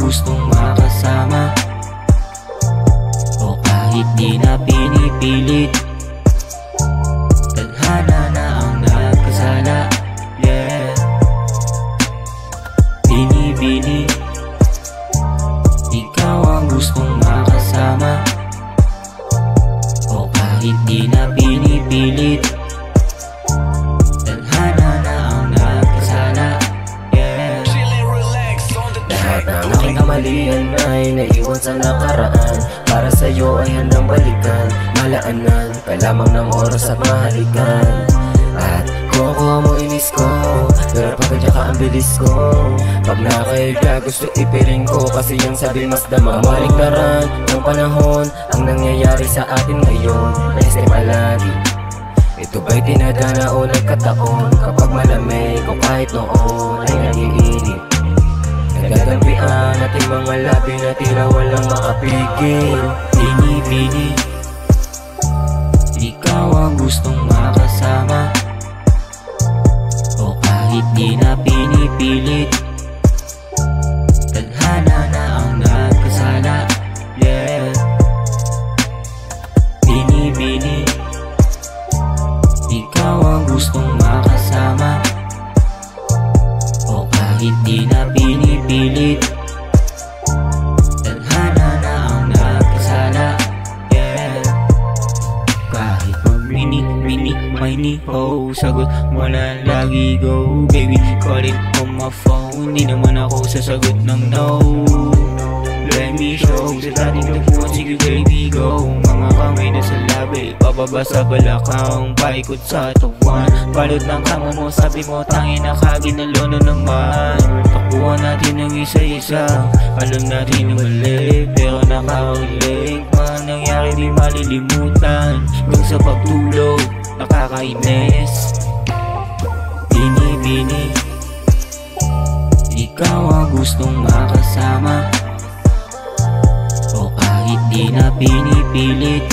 gustong makasama, o kahit di na pinipilit. Tadhana na ang nagkasala, yeah. Binibini, ikaw ang gustong makasama, o kahit di na pinipilit. Tadhana na ang nagkasala, yeah. Lahat ng aking kamalian ay naiwan sa nakaraan. Para sa'yo ay handang balikan. Malaanan ka lamang ng oras at mahalikan. At kung ako mo inis ko, pero pagkadya ka ang bilis ko. Pag nakahiga gusto ipiring ko, kasi yung sabi mas dama. Maligtaran ng panahon ang nangyayari sa atin ngayon. Reste palagi, ito ba'y tinadana o nagkataon? Kapag malamig o kahit noon ay nag-iinit, nagdadampian ating mga labi na tila walang makapigil. Binibini, ikaw ang gustong makasama, o kahit di na pinipilit. Tadhana na ang nagkasala, yeah. Binibini, ikaw ang gustong makasama, o kahit di na pinipilit. Tadhana na ang nagkasala, yeah. Kahit mag-mini, may ni-ho, sagot mo na lagi, go baby. Call it on my phone, di naman ako sasagot ng no. Let me show, sa dating tagpuan, sige baby go. Mga kamay na sa labi, bababa sa balakang, paikot sa tuwan. Balot ng kama mo, sabi mo tangin na kaginalo na naman. Takbuhan natin ng isa-isa, alam natin na mali, pero nakauling. Mga nangyari di malilimutan, hanggang sa pagtulog, nakakainis. Binibini, ikaw ang gustong makasama, o kahit di na pinipilit.